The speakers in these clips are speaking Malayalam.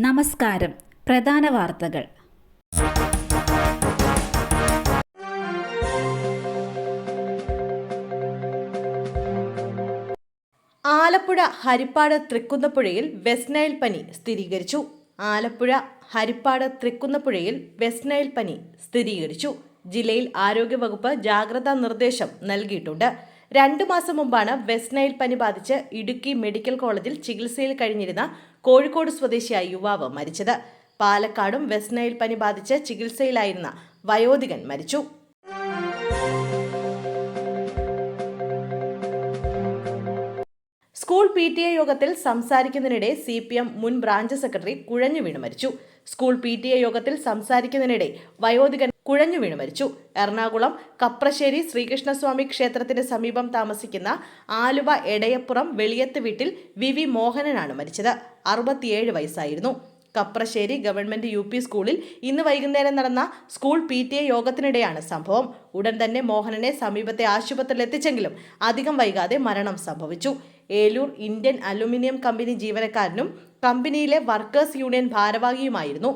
നമസ്കാരം. പ്രധാന വാർത്തകൾ. ആലപ്പുഴ ഹരിപ്പാട് തൃക്കുന്നപ്പുഴയിൽ വെസ്റ്റ് നൈൽ പനി സ്ഥിരീകരിച്ചു. ആലപ്പുഴ ഹരിപ്പാട് തൃക്കുന്നപ്പുഴയിൽ വെസ്റ്റ് നൈൽ പനി സ്ഥിരീകരിച്ചു. ജില്ലയിൽ ആരോഗ്യവകുപ്പ് ജാഗ്രതാ നിർദ്ദേശം നൽകിയിട്ടുണ്ട്. 2 മാസം മുമ്പാണ് വെസ്റ്റ് നൈൽ പനി ബാധിച്ച് ഇടുക്കി മെഡിക്കൽ കോളേജിൽ ചികിത്സയിൽ കഴിഞ്ഞിരുന്ന കോഴിക്കോട് സ്വദേശിയായ യുവാവ് മരിച്ചത്. പാലക്കാടും വെസ്റ്റ് നൈൽ പനി ബാധിച്ച് ചികിത്സയിലായിരുന്ന വയോധികൻ മരിച്ചു. സ്കൂൾ PTA യോഗത്തിൽ സംസാരിക്കുന്നതിനിടെ CPM മുൻ ബ്രാഞ്ച് സെക്രട്ടറി കുഴഞ്ഞു വീണ് മരിച്ചു. സ്കൂൾ PTA യോഗത്തിൽ സംസാരിക്കുന്നതിനിടെ വയോധികൻ കുഴഞ്ഞു വീണ് മരിച്ചു. എറണാകുളം കപ്രശ്ശേരി ശ്രീകൃഷ്ണസ്വാമി ക്ഷേത്രത്തിന് സമീപം താമസിക്കുന്ന ആലുവ എടയപ്പുറം വെളിയത്ത് വീട്ടിൽ VV മോഹനനാണ് മരിച്ചത്. 67 വയസ്സായിരുന്നു. കപ്രശ്ശേരി ഗവൺമെന്റ് UP സ്കൂളിൽ ഇന്ന് വൈകുന്നേരം നടന്ന സ്കൂൾ PTA യോഗത്തിനിടെയാണ് സംഭവം. ഉടൻ തന്നെ മോഹനനെ സമീപത്തെ ആശുപത്രിയിൽ എത്തിച്ചെങ്കിലും അധികം വൈകാതെ മരണം സംഭവിച്ചു. ഏലൂർ ഇന്ത്യൻ അലുമിനിയം കമ്പനി ജീവനക്കാരനും കമ്പനിയിലെ വർക്കേഴ്സ് യൂണിയൻ ഭാരവാഹിയുമായിരുന്നു.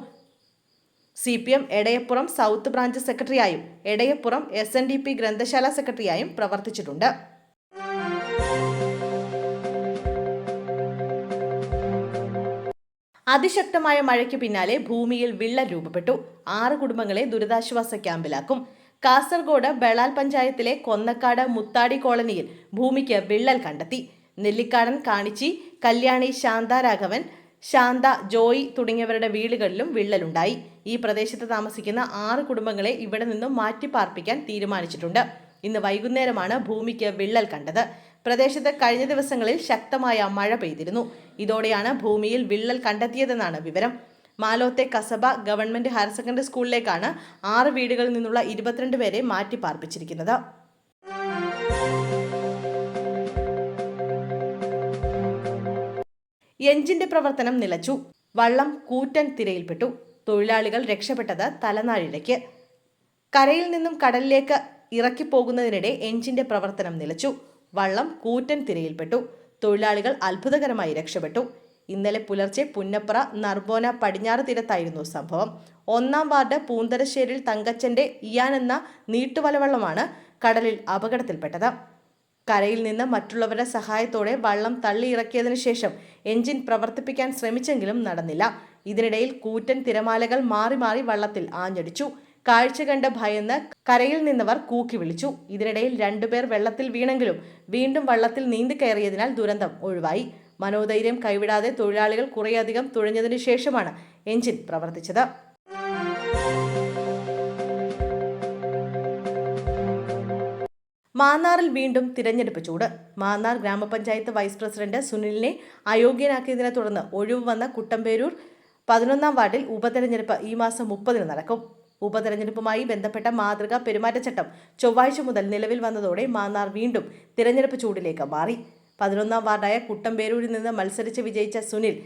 CPM എടയപ്പുറം സൗത്ത് ബ്രാഞ്ച് സെക്രട്ടറിയായും എടയപ്പുറം SNDP ഗ്രന്ഥശാല സെക്രട്ടറിയായും പ്രവർത്തിച്ചിട്ടുണ്ട്. അതിശക്തമായ മഴയ്ക്ക് പിന്നാലെ ഭൂമിയിൽ വിള്ളൽ രൂപപ്പെട്ടു. 6 കുടുംബങ്ങളെ ദുരിതാശ്വാസ ക്യാമ്പിലാക്കും. കാസർഗോഡ് ബളാൽ പഞ്ചായത്തിലെ കൊന്നക്കാട് മുത്താടി കോളനിയിൽ ഭൂമിക്ക് വിള്ളൽ കണ്ടെത്തി. നെല്ലിക്കാടൻ കാണിച്ചി കല്യാണി ശാന്താരാഘവൻ, ശാന്ത ജോയി തുടങ്ങിയവരുടെ വീടുകളിലും വിള്ളലുണ്ടായി. ഈ പ്രദേശത്ത് താമസിക്കുന്ന 6 കുടുംബങ്ങളെ ഇവിടെ നിന്നും മാറ്റിപ്പാർപ്പിക്കാൻ തീരുമാനിച്ചിട്ടുണ്ട്. ഇന്ന് വൈകുന്നേരമാണ് ഭൂമിക്ക് വിള്ളൽ കണ്ടത്. പ്രദേശത്ത് കഴിഞ്ഞ ദിവസങ്ങളിൽ ശക്തമായ മഴ പെയ്തിരുന്നു. ഇതോടെയാണ് ഭൂമിയിൽ വിള്ളൽ കണ്ടെത്തിയതെന്നാണ് വിവരം. മാലോത്തെ കസബ ഗവൺമെന്റ് ഹയർ സെക്കൻഡറി സ്കൂളിലേക്കാണ് 6 വീടുകളിൽ നിന്നുള്ള 22 പേരെ മാറ്റിപ്പാർപ്പിച്ചിരിക്കുന്നത്. എഞ്ചിന്റെ പ്രവർത്തനം നിലച്ചു. വള്ളം കൂറ്റൻ തിരയിൽപ്പെട്ടു. തൊഴിലാളികൾ രക്ഷപ്പെട്ടത് തലനാരിഴയ്ക്ക്. കരയിൽ നിന്നും കടലിലേക്ക് ഇറക്കിപ്പോകുന്നതിനിടെ എഞ്ചിന്റെ പ്രവർത്തനം നിലച്ചു. വള്ളം കൂറ്റൻ തിരയിൽപ്പെട്ടു. തൊഴിലാളികൾ അത്ഭുതകരമായി രക്ഷപ്പെട്ടു. ഇന്നലെ പുലർച്ചെ പുന്നപ്ര നർബോന പടിഞ്ഞാറ് തീരത്തായിരുന്നു സംഭവം. 1-ാം വാർഡ് പൂന്തരശ്ശേരിയിൽ തങ്കച്ചന്റെ ഇയാൻ എന്ന നീട്ടുവലവള്ളമാണ് കടലിൽ അപകടത്തിൽപ്പെട്ടത്. കരയിൽ നിന്ന് മറ്റുള്ളവരുടെ സഹായത്തോടെ വള്ളം തള്ളിയിറക്കിയതിനു ശേഷം എഞ്ചിൻ പ്രവർത്തിപ്പിക്കാൻ ശ്രമിച്ചെങ്കിലും നടന്നില്ല. ഇതിനിടയിൽ കൂറ്റൻ തിരമാലകൾ മാറി മാറി വള്ളത്തിൽ ആഞ്ഞടിച്ചു. കാഴ്ച കണ്ട് ഭയന്ന് കരയിൽ നിന്നവർ കൂക്കി വിളിച്ചു. ഇതിനിടയിൽ 2 പേർ വെള്ളത്തിൽ വീണെങ്കിലും വീണ്ടും വള്ളത്തിൽ നീന്തിക്കയറിയതിനാൽ ദുരന്തം ഒഴിവായി. മനോധൈര്യം കൈവിടാതെ തൊഴിലാളികൾ കുറേയധികം തുഴഞ്ഞതിനു ശേഷമാണ് എഞ്ചിൻ പ്രവർത്തിച്ചത്. മാന്നാറിൽ വീണ്ടും തിരഞ്ഞെടുപ്പ് ചൂട്. മാന്നാർ ഗ്രാമപഞ്ചായത്ത് വൈസ് പ്രസിഡന്റ് സുനിലിനെ അയോഗ്യനാക്കിയതിനെ തുടർന്ന് ഒഴിവ് വന്ന കുട്ടമ്പേരൂർ 11-ാം വാർഡിൽ ഉപതെരഞ്ഞെടുപ്പ് ഈ മാസം 30-ന് നടക്കും. ഉപതെരഞ്ഞെടുപ്പുമായി ബന്ധപ്പെട്ട മാതൃകാ പെരുമാറ്റച്ചട്ടം ചൊവ്വാഴ്ച മുതൽ നിലവിൽ വന്നതോടെ മാന്നാർ വീണ്ടും തിരഞ്ഞെടുപ്പ് ചൂടിലേക്ക് മാറി. 11-ാം വാർഡായ കുട്ടമ്പേരൂരിൽ നിന്ന് മത്സരിച്ച് വിജയിച്ച സുനിൽ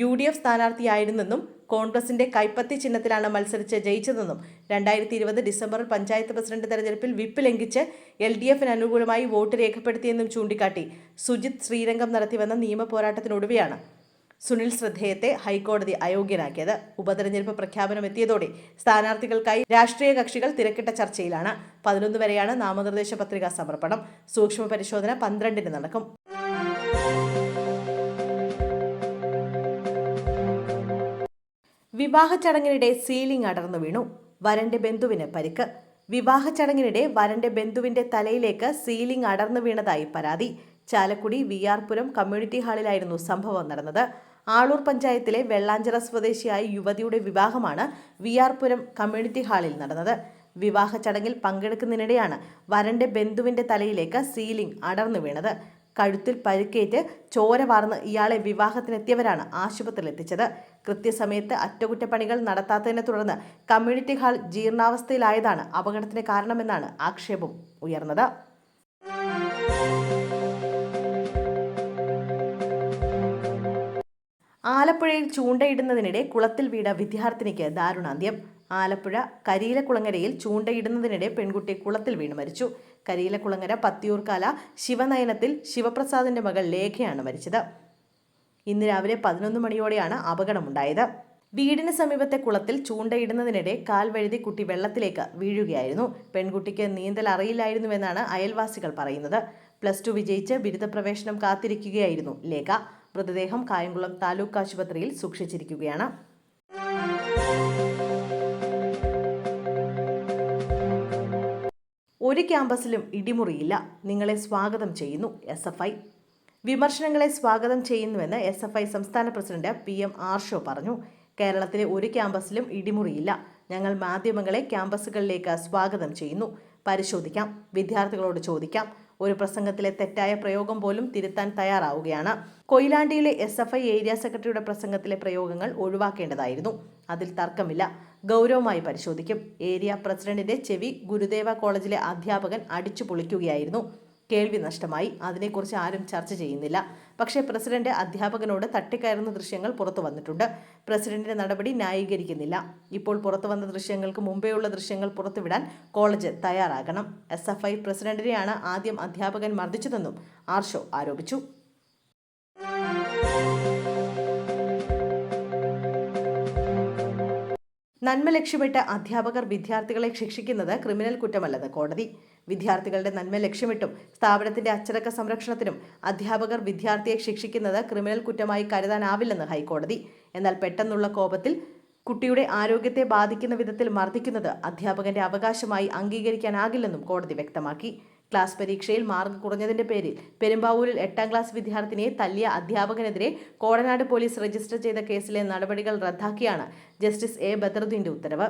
UDF സ്ഥാനാർത്ഥിയായിരുന്നെന്നും കോൺഗ്രസിന്റെ കൈപ്പത്തി ചിഹ്നത്തിലാണ് മത്സരിച്ച് ജയിച്ചതെന്നും 2020 ഡിസംബറിൽ പഞ്ചായത്ത് പ്രസിഡന്റ് തെരഞ്ഞെടുപ്പിൽ വിപ്പ് ലംഘിച്ച് LDFന് അനുകൂലമായി വോട്ട് രേഖപ്പെടുത്തിയെന്നും ചൂണ്ടിക്കാട്ടി സുജിത് ശ്രീരംഗം നടത്തിവന്ന നിയമ പോരാട്ടത്തിനൊടുവിലാണ് സുനിൽ ശ്രദ്ധേയത്തെ ഹൈക്കോടതി അയോഗ്യനാക്കിയത്. ഉപതെരഞ്ഞെടുപ്പ് പ്രഖ്യാപനം എത്തിയതോടെ സ്ഥാനാർത്ഥികൾക്കായി രാഷ്ട്രീയ കക്ഷികൾ തിരക്കിട്ട ചർച്ചയിലാണ്. 11 വരെയാണ് നാമനിർദ്ദേശ പത്രികാ സമർപ്പണം. സൂക്ഷ്മ പരിശോധന 12-ന് നടക്കും. വിവാഹ ചടങ്ങിനിടെ സീലിംഗ് അടർന്നു വീണു. വരന്റെ ബന്ധുവിന് പരിക്ക്. വിവാഹ ചടങ്ങിനിടെ വരന്റെ ബന്ധുവിന്റെ തലയിലേക്ക് സീലിംഗ് അടർന്നു വീണതായി പരാതി. ചാലക്കുടി VR പുരം കമ്മ്യൂണിറ്റി ഹാളിലായിരുന്നു സംഭവം നടന്നത്. ആളൂർ പഞ്ചായത്തിലെ വെള്ളാഞ്ചിറ സ്വദേശിയായ യുവതിയുടെ വിവാഹമാണ് VR പുരം കമ്മ്യൂണിറ്റി ഹാളിൽ നടന്നത്. വിവാഹ ചടങ്ങിൽ പങ്കെടുക്കുന്നതിനിടെയാണ് വരന്റെ ബന്ധുവിന്റെ തലയിലേക്ക് സീലിംഗ് അടർന്നു വീണത്. കഴുത്തിൽ പരിക്കേറ്റ് ചോര വാർന്ന് ഇയാളെ വിവാഹത്തിനെത്തിയവരാണ് ആശുപത്രിയിൽ എത്തിച്ചത്. കൃത്യസമയത്ത് അറ്റകുറ്റപ്പണികൾ നടത്താത്തതിനെ തുടർന്ന് കമ്മ്യൂണിറ്റി ഹാൾ ജീർണാവസ്ഥയിലായതാണ് അപകടത്തിന് കാരണമെന്നാണ് ആക്ഷേപം ഉയർന്നത്. ആലപ്പുഴയിൽ ചൂണ്ടയിടുന്നതിനിടെ കുളത്തിൽ വീണ വിദ്യാർത്ഥിനിക്ക് ദാരുണാന്ത്യം. ആലപ്പുഴ കരിയിലക്കുളങ്ങരയിൽ ചൂണ്ടയിടുന്നതിനിടെ പെൺകുട്ടി കുളത്തിൽ വീണ് മരിച്ചു. കരിയിലക്കുളങ്ങര പത്തിയൂർക്കാല ശിവനയനത്തിൽ ശിവപ്രസാദിന്റെ മകൾ ലേഖയാണ് മരിച്ചത്. ഇന്ന് രാവിലെ 11 മണിയോടെയാണ് അപകടമുണ്ടായത്. വീടിന് സമീപത്തെ കുളത്തിൽ ചൂണ്ടയിടുന്നതിനിടെ കാൽ വഴുതി കുട്ടി വെള്ളത്തിലേക്ക് വീഴുകയായിരുന്നു. പെൺകുട്ടിക്ക് നീന്തൽ അറിയില്ലായിരുന്നുവെന്നാണ് അയൽവാസികൾ പറയുന്നത്. +2 വിജയിച്ച് ബിരുദ പ്രവേശനം കാത്തിരിക്കുകയായിരുന്നു ലേഖ. മൃതദേഹം കായംകുളം താലൂക്ക് ആശുപത്രിയിൽ സൂക്ഷിച്ചിരിക്കുകയാണ്. ഒരു ക്യാമ്പസിലും ഇടിമുറിയില്ല, നിങ്ങളെ സ്വാഗതം ചെയ്യുന്നു SFI. വിമർശനങ്ങളെ സ്വാഗതം ചെയ്യുന്നുവെന്ന് SFI സംസ്ഥാന പ്രസിഡന്റ് PM ആർഷോ പറഞ്ഞു. കേരളത്തിലെ ഒരു ക്യാമ്പസിലും ഇടിമുറിയില്ല, ഞങ്ങൾ മാധ്യമങ്ങളെ ക്യാമ്പസുകളിലേക്ക് സ്വാഗതം ചെയ്യുന്നു. പരിശോധിക്കാം, വിദ്യാർത്ഥികളോട് ചോദിക്കാം. ഒരു പ്രസംഗത്തിലെ തെറ്റായ പ്രയോഗം പോലും തിരുത്താൻ തയ്യാറാവുകയാണ്. കൊയിലാണ്ടിയിലെ SFI ഏരിയ സെക്രട്ടറിയുടെ പ്രസംഗത്തിലെ പ്രയോഗങ്ങൾ ഒഴിവാക്കേണ്ടതായിരുന്നു. അതിൽ തർക്കമില്ല, ഗൗരവമായി പരിശോധിക്കും. ഏരിയ പ്രസിഡന്റിന്റെ ചെവി ഗുരുദേവ കോളേജിലെ അധ്യാപകൻ അടിച്ചു പൊളിക്കുകയായിരുന്നു. കേൾവി നഷ്ടമായി, അതിനെക്കുറിച്ച് ആരും ചർച്ച ചെയ്യുന്നില്ല. പക്ഷേ പ്രസിഡന്റ് അധ്യാപകനോട് തട്ടിക്കയറുന്ന ദൃശ്യങ്ങൾ പുറത്തു വന്നിട്ടുണ്ട്. പ്രസിഡന്റിന്റെ നടപടി ന്യായീകരിക്കുന്നില്ല. ഇപ്പോൾ പുറത്തു വന്ന ദൃശ്യങ്ങൾക്ക് മുമ്പേയുള്ള ദൃശ്യങ്ങൾ പുറത്തുവിടാൻ കോളേജ് തയ്യാറാകണം. SFI പ്രസിഡന്റിനെയാണ് ആദ്യം അധ്യാപകൻ മർദ്ദിച്ചതെന്നും ആർഷോ ആരോപിച്ചു. നന്മ ലക്ഷ്യമിട്ട് അധ്യാപകർ വിദ്യാർത്ഥികളെ ശിക്ഷിക്കുന്നത് ക്രിമിനൽ കുറ്റമല്ലെന്ന് കോടതി. വിദ്യാർത്ഥികളുടെ നന്മ ലക്ഷ്യമിട്ടും സ്ഥാപനത്തിന്റെ അച്ചടക്ക സംരക്ഷണത്തിനും അധ്യാപകർ വിദ്യാർത്ഥിയെ ശിക്ഷിക്കുന്നത് ക്രിമിനൽ കുറ്റമായി കരുതാനാവില്ലെന്ന് ഹൈക്കോടതി. എന്നാൽ പെട്ടെന്നുള്ള കോപത്തിൽ കുട്ടിയുടെ ആരോഗ്യത്തെ ബാധിക്കുന്ന വിധത്തിൽ മർദ്ദിക്കുന്നത് അധ്യാപകന്റെ അവകാശമായി അംഗീകരിക്കാനാകില്ലെന്നും കോടതി വ്യക്തമാക്കി. ക്ലാസ് പരീക്ഷയിൽ മാർക്ക് കുറഞ്ഞതിന്റെ പേരിൽ പെരുമ്പാവൂരിൽ 8ാം ക്ലാസ് വിദ്യാർത്ഥിനിയെ തല്ലിയ അധ്യാപകനെതിരെ കോടനാട് പോലീസ് രജിസ്റ്റർ ചെയ്ത കേസിലെ നടപടികൾ റദ്ദാക്കിയാണ് ജസ്റ്റിസ് A ബദറുദ്ദീന്റെ ഉത്തരവ്.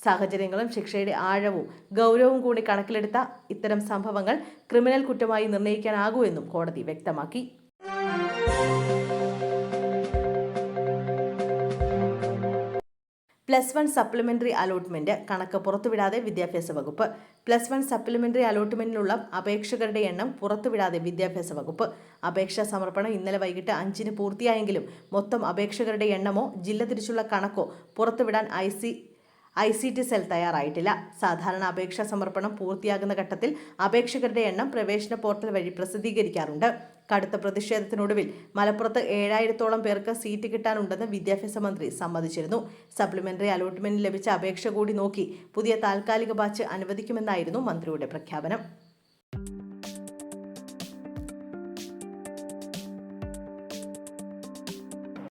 സാഹചര്യങ്ങളും ശിക്ഷയുടെ ആഴവും ഗൗരവവും കൂടി കണക്കിലെടുത്ത ഇത്തരം സംഭവങ്ങൾ ക്രിമിനൽ കുറ്റമായി നിർണ്ണയിക്കാനാകൂ എന്നും കോടതി വ്യക്തമാക്കി. +1 സപ്ലിമെന്ററി അലോട്ട്മെന്റ് കണക്ക് പുറത്തുവിടാതെ വിദ്യാഭ്യാസ വകുപ്പ്. +1 സപ്ലിമെന്ററി അലോട്ട്മെന്റിനുള്ള അപേക്ഷകരുടെ എണ്ണം പുറത്തുവിടാതെ വിദ്യാഭ്യാസ വകുപ്പ്. അപേക്ഷാ സമർപ്പണം ഇന്നലെ വൈകിട്ട് 5-ന് പൂർത്തിയായെങ്കിലും മൊത്തം അപേക്ഷകരുടെ എണ്ണമോ ജില്ല തിരിച്ചുള്ള കണക്കോ പുറത്തുവിടാൻ ICT സെൽ തയ്യാറായിട്ടില്ല. സാധാരണ അപേക്ഷാ സമർപ്പണം പൂർത്തിയാകുന്ന ഘട്ടത്തിൽ അപേക്ഷകരുടെ എണ്ണം പ്രവേശന പോർട്ടൽ വഴി പ്രസിദ്ധീകരിക്കാറുണ്ട്. കടുത്ത പ്രതിഷേധത്തിനൊടുവിൽ മലപ്പുറത്ത് 7000-ഓളം പേർക്ക് സീറ്റ് കിട്ടാനുണ്ടെന്ന് വിദ്യാഭ്യാസ മന്ത്രി സമ്മതിച്ചിരുന്നു. സപ്ലിമെന്ററി അലോട്ട്മെന്റിന് ലഭിച്ച അപേക്ഷ കൂടി നോക്കി പുതിയ താൽക്കാലിക ബാച്ച് അനുവദിക്കുമെന്നായിരുന്നു മന്ത്രിയുടെ പ്രഖ്യാപനം.